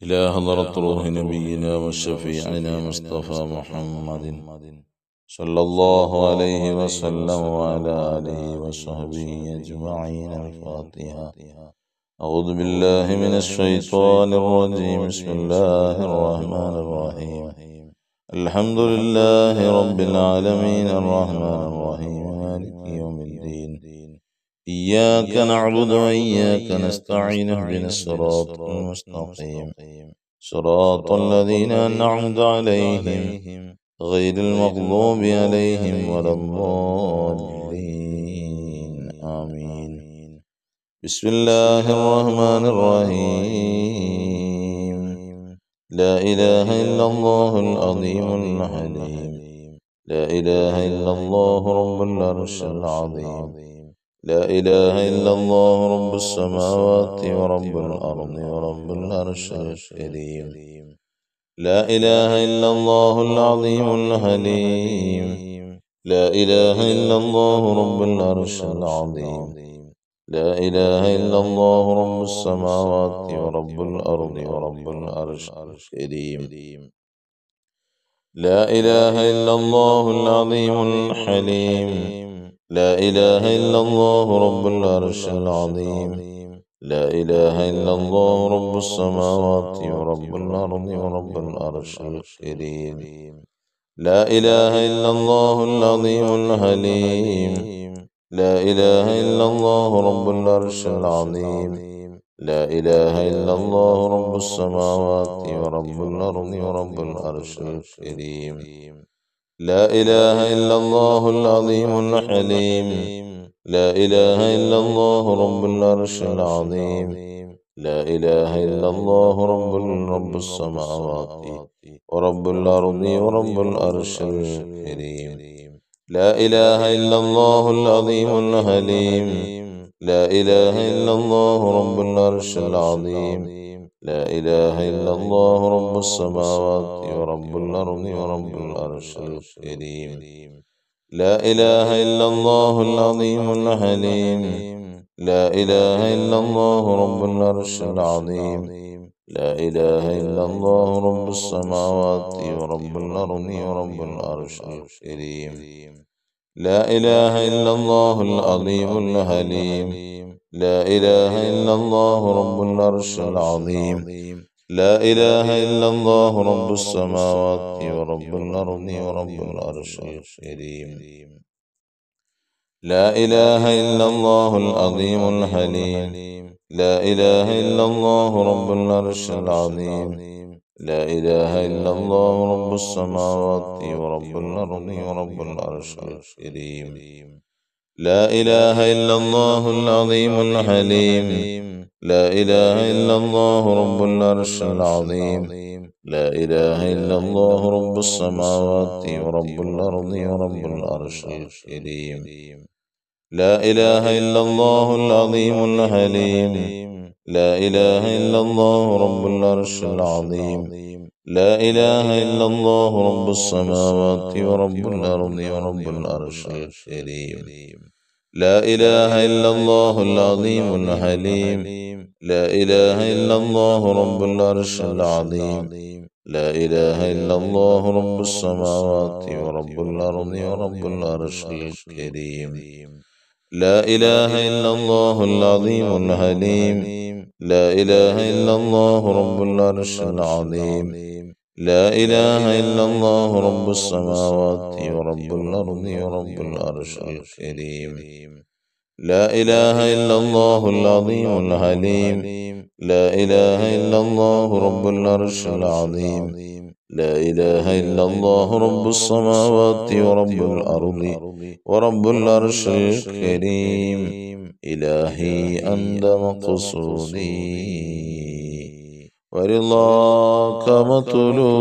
إلى حضرة روح نبينا وشفيعنا مصطفى محمد صلى الله عليه وسلم وعلى آله وصحبه أجمعين. الفاتحة. أعوذ بالله من الشيطان الرجيم. بسم الله الرحمن الرحيم. الحمد لله رب العالمين الرحمن الرحيم مالك يوم الدين. إياك نعبد وإياك نستعين. اهدنا الصراط المستقيم صراط الذين أنعمت عليهم غير المغضوب عليهم ولا الضالين. آمين. بسم الله الرحمن الرحيم. لا إله إلا الله العظيم الحليم. لا إله إلا الله رب العرش العظيم. لا إله إلا الله رب السماوات ورب الأرض ورب العرش الكريم. لا إله إلا الله العظيم الحليم. لا إله إلا الله رب العرش العظيم. لا إله إلا الله رب السماوات ورب الأرض ورب العرش الكريم. لا إله إلا الله العظيم الحليم. لا إله إلا الله رب العرش العظيم. لا إله إلا الله رب السماوات ورب الأرض ورب العرش الكريم. لا إله إلا الله العظيم الحليم. لا إله إلا الله رب العرش العظيم. لا إله إلا الله رب السماوات ورب الأرض ورب العرش الكريم. لا إله إلا الله العظيم الحليم. لا إله إلا الله رب العرش العظيم. لا إله إلا الله رب السماوات ورب الأرض ورب العرش الكريم. لا إله إلا الله العظيم الحليم. لا إله إلا الله رب العرش العظيم. لا إله إلا الله رب السماوات ورب الأرض ورب العرش الكريم. لا إله إلا الله العظيم الحليم. لا إله إلا الله رب العرش العظيم. لا إله إلا الله رب السماوات ورب الأرض ورب العرش الكريم. لا إله إلا الله العظيم الحليم. لا إله إلا الله رب العرش العظيم. لا إله إلا الله رب السماوات ورب الأرض ورب العرش الكريم. لا إله إلا الله العظيم الحليم. لا إله إلا الله رب العرش العظيم. لا إله إلا الله رب السماوات ورب الأرض ورب العرش الكريم. لا إله إلا الله العظيم الحليم. لا إله إلا الله رب العرش العظيم. لا إله إلا الله رب السماوات ورب الأرض ورب العرش الكريم. لا إله إلا الله العظيم الحليم. لا إله إلا الله رب العرش العظيم. لا إله إلا الله رب السماوات ورب الأرض ورب العرش الكريم. لا إله إلا الله العظيم الحليم. لا إله إلا الله رب العرش العظيم. لا إله إلا الله رب السماوات ورب الأرض ورب العرش الكريم. لا إله إلا الله العظيم الحليم. لا إله إلا الله رب العرش العظيم. لا إله إلا الله رب السماوات ورب الأرض ورب العرش الكريم. لا إله إلا الله العظيم الحليم. لا إله إلا الله رب العرش العظيم. لا إله إلا الله رب السماوات ورب الأرض ورب العرش الكريم. إلهي أنت مقصودي ورضاك مطلوبي.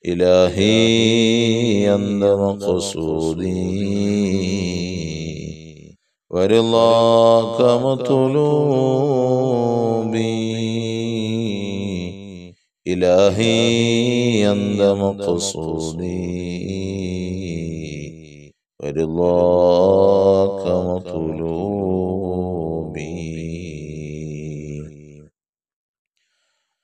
إلهي أنت مقصودي ورضاك مطلوبي. إلهي أنت مقصودي ورضاك مطلوبي.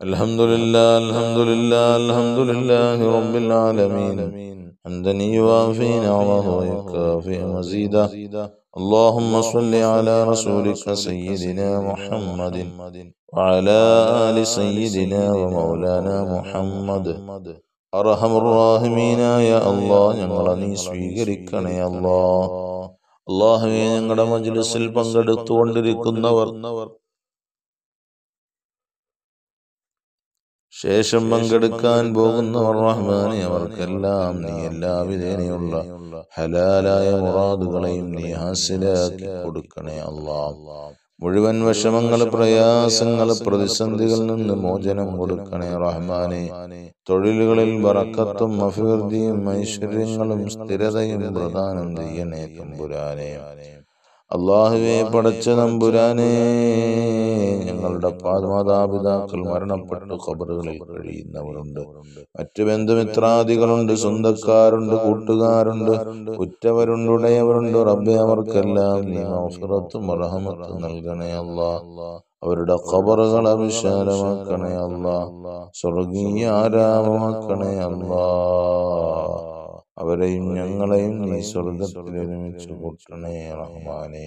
الحمد لله الحمد لله الحمد لله رب العالمين حمدا يوافي نعمه ويكافئ مزيدا. اللهم صل على رسولك سيدنا محمد وعلى آل سيدنا ومولانا محمد. അർഹമുർറാഹിമീനായ അല്ലാഹ്, ഞങ്ങളെ നീ സ്വീകരിക്കണേ അല്ലാഹ്. അല്ലാഹുവേ, ഞങ്ങളുടെ മജ്ലിസിൽ പങ്കെടുത്തുകൊണ്ടിരിക്കുന്നവർ, ശേഷം പങ്കെടുക്കാൻ പോകുന്നവർ, റഹ്മാനെ അവർക്കെല്ലാം നീ എല്ലാവിധേനയുള്ള ഹലാലായ മുറാദുകളെയും നീ ഹാസിലാക്കി കൊടുക്കണേ അല്ലാഹ്. മുഴുവൻ വിഷമങ്ങൾ, പ്രയാസങ്ങൾ, പ്രതിസന്ധികളിൽ നിന്ന് മോചനം കൊടുക്കണേ റഹ്മാനെ. തൊഴിലുകളിൽ ബറക്കത്തും അഭിവൃദ്ധിയും ഐശ്വര്യങ്ങളും സ്ഥിരതയും പ്രദാനം ചെയ്യണേ തമ്പുരാനെ. അല്ലാഹുവേ, പടച്ച തമ്പുരാനെ, ഞങ്ങളുടെ മാതാപിതാക്കൾ മരണപ്പെട്ടു ഖബറുകളിൽ കഴിയുന്നവരുണ്ട്, മറ്റു ബന്ധുമിത്രാദികളുണ്ട്, സ്വന്തക്കാരുണ്ട്, കൂട്ടുകാരുണ്ട്, ഉറ്റവരുണ്ട്, ഉടയവരുണ്ട്. റബ്ബേ, അവർക്കെല്ലാം നീ മഗ്ഫിറത്തും റഹ്മത്തും നൽകണേ അല്ലാഹ്. അവരുടെ ഖബറുകളെ വിശാലമാക്കണേ അല്ലാഹ്, സ്വർഗീയ ആരാമമാക്കണേ അല്ലാഹ്. അവരെയും ഞങ്ങളെയും നീ സ്വർഗത്തിൽ ഒരുമിച്ച് കൂട്ടണേ റഹ്മാനെ.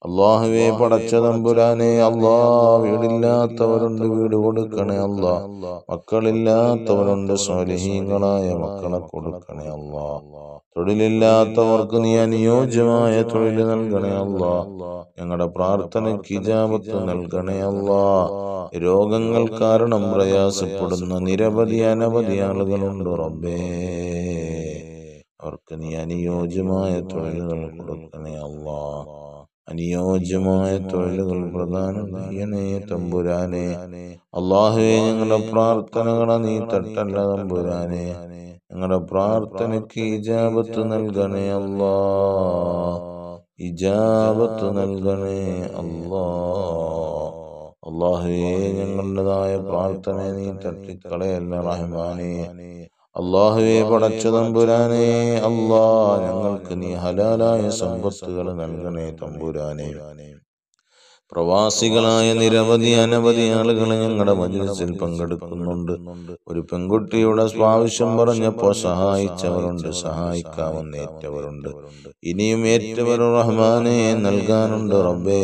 അല്ലാഹുവേ, പടച്ച തമ്പുരാനെ, അല്ലാഹ്, വീടില്ലാത്തവരുണ്ട്, വീട് കൊടുക്കണേ അല്ലാഹ്. മക്കളില്ലാത്തവരുണ്ട്, സ്വാലിഹീങ്ങളായ മക്കളെ കൊടുക്കണേ അല്ലാഹ്. തൊഴിലില്ലാത്തവർക്ക് നീ അനുയോജ്യമായ തൊഴിൽ നൽകണേ അല്ലാഹ്. ഞങ്ങളുടെ പ്രാർത്ഥനയ്ക്ക് ഇജാബത്ത് നൽകണേ അല്ലാഹ്. രോഗങ്ങൾ കാരണം പ്രയാസപ്പെടുന്ന നിരവധി അനവധി ആളുകളുണ്ട് റബ്ബേ. അവർക്ക് നീ അനുയോജ്യമായ തൊഴിലുകൾ കൊടുക്കണേ അല്ലാഹ്. അനുയോജ്യമായ തൊഴിലുകൾ പ്രദാനം ചെയ്യണേ തമ്പുരാനെ. അല്ലാഹുവേ, ഞങ്ങളുടെ പ്രാർത്ഥനകളെ നീ തട്ടല്ല തമ്പുരാനെ. ഞങ്ങളുടെ പ്രാർത്ഥനയ്ക്ക് ഇജാബത്ത് നൽകണേ അല്ലാഹ്. ഇജാബത്ത് നൽകണേ അല്ലാഹ്. അല്ലാഹുവേ, ഞങ്ങളുടേതായ പ്രാർത്ഥനയെ നീ തട്ടിക്കളയല്ല റഹ്മാനെ. അല്ലാഹുവേ, പടച്ച തമ്പുരാനെ, അല്ലാഹ്, ഞങ്ങൾക്ക് നീ ഹലാലായ സമ്പത്തുകൾ നൽകണേ തമ്പുരാനെ. പ്രവാസികളായ നിരവധി അനവധി ആളുകൾ ഞങ്ങളുടെ മജ്ലിസിൽ പങ്കെടുക്കുന്നുണ്ട്. ഒരു പെൺകുട്ടിയുടെ ആവശ്യം പറഞ്ഞപ്പോൾ സഹായിച്ചവരുണ്ട്, സഹായിക്കാമെന്നേറ്റവരുണ്ട്, ഇനിയും ഏറ്റവർ റഹ്മാനെ നൽകാനുണ്ട് റബ്ബേ.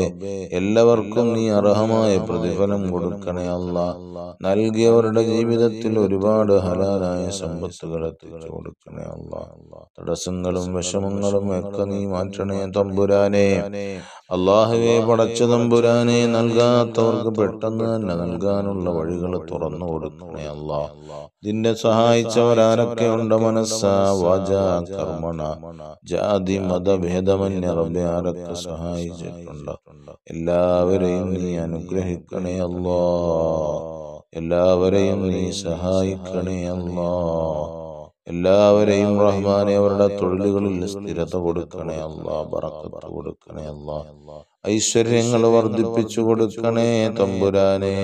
എല്ലാവർക്കും നീ അർഹമായ പ്രതിഫലം കൊടുക്കണേ അല്ലാഹ്. നൽകിയവരുടെ ജീവിതത്തിൽ ഒരുപാട് ഹലാലായ സമ്പത്തുകൾ എത്തിച്ചു കൊടുക്കണേ അല്ലാഹ്. തടസ്സങ്ങളും വിഷമങ്ങളും ഒക്കെ നീ മാറ്റണേ തമ്പുരാനെ. അല്ലാഹുവേ, പടച്ച തമ്പുരാനെ, നൽകാത്തവർക്ക് പെട്ടെന്ന് തന്നെ നൽകാനുള്ള വഴികൾ തുറന്നു കൊടുക്കണേ അല്ലാഹ്. ഇതിന്റെ സഹായിച്ചവരാരൊക്കെ ഉണ്ട്? മനസ്സാ വാചാ കർമ്മണ ജാതി മതഭേദമന്യ റബ്ബേ, ആരൊക്കെ സഹായിച്ചിട്ടുണ്ട്? എല്ലാവരെയും നീ അനുഗ്രഹിക്കണേ അല്ലാഹ്. എല്ലാവരെയും നീ സഹായിക്കണേ അല്ലാഹ്. എല്ലാവരെയും റഹ്മാനെ അവരുടെ തൊഴിലുകളിൽ സ്ഥിരത കൊടുക്കണേ അല്ലാഹ്. ബറക്കത്ത് കൊടുക്കണേ അല്ലാഹ്. ഐശ്വര്യങ്ങൾ വർദ്ധിപ്പിച്ചു കൊടുക്കണേ തമ്പുരാനെ.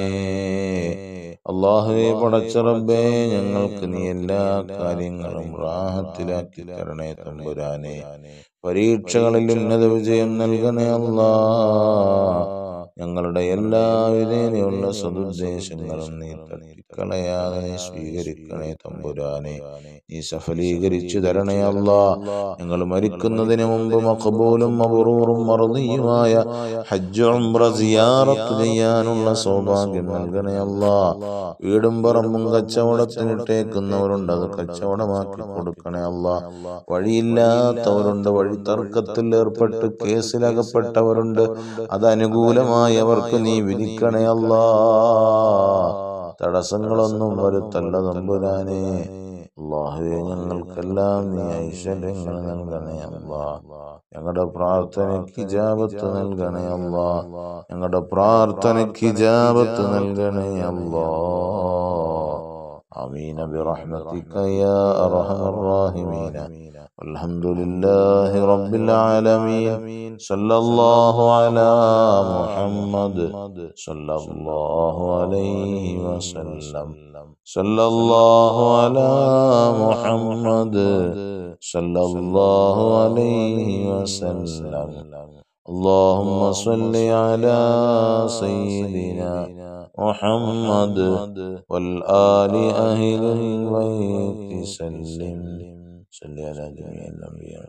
അല്ലാഹുവേ, പടച്ച റബ്ബേ, ഞങ്ങൾക്ക് നീ എല്ലാ കാര്യങ്ങളും റാഹത്തിലാക്കി തരണേ തമ്പുരാനെ. പരീക്ഷകളിൽ ഉന്നത വിജയം നൽകണേ അല്ലാഹ്. ഞങ്ങളുടെ എല്ലാവിധേനയുള്ള സദുദ്ദേശങ്ങളും നീ തട്ടിക്കളയാതെ സ്വീകരിക്കണേ തമ്പുരാനെ. നീ സഫലീകരിച്ചു തരണേ അല്ലാഹ്. ഞങ്ങൾ മരിക്കുന്നതിന് മുമ്പ് മഖബൂലും മബ്റൂറും മർദിയുമായ ഹജ്ജ് ഉംറ സിയാറത്ത് ചെയ്യാനുള്ള സൗഭാഗ്യം നൽകണേ അല്ലാഹ്. വീടും പറമ്പും കച്ചവടത്തിനിട്ടേക്കുന്നവരുണ്ട്, അത് കച്ചവടമാക്കി കൊടുക്കണേ അല്ലാഹ്. വഴിയില്ലാത്തവരുണ്ട്, വഴി തർക്കത്തിൽ ഏർപ്പെട്ട് കേസിലകപ്പെട്ടവരുണ്ട്, അത് അനുകൂലമായി അവർക്ക് നീ വിധിക്കണേ അല്ലാഹ്. തടസ്സങ്ങളൊന്നും വരുത്തല്ല തമ്പുരാനെ. അല്ലാഹുവേ, ഞങ്ങൾക്കെല്ലാം നീ ഐശ്വര്യങ്ങൾ നൽകണേ അല്ലാഹ്. ഞങ്ങളുടെ പ്രാർത്ഥനയ്ക്ക് ഇജാബത്ത് നൽകണേ അല്ലാഹ്. ഞങ്ങളുടെ പ്രാർത്ഥനയ്ക്ക് ഇജാബത്ത് നൽകണേ അല്ലാഹ്. ആമീൻ ബിറഹ്മതിക യാ അർഹമർ റഹീമീൻ. അൽഹംദുലില്ലാഹി റബ്ബിൽ ആലമീൻ. സല്ലല്ലാഹു അലാ മുഹമ്മദ് സല്ലല്ലാഹു അലൈഹി വസല്ലം. സല്ലല്ലാഹു അലാ മുഹമ്മദ് സല്ലല്ലാഹു അലൈഹി വസല്ലം. اللهم صل على سيدنا محمد والآل أهل البيت سلم. صل على جميع الأنبياء.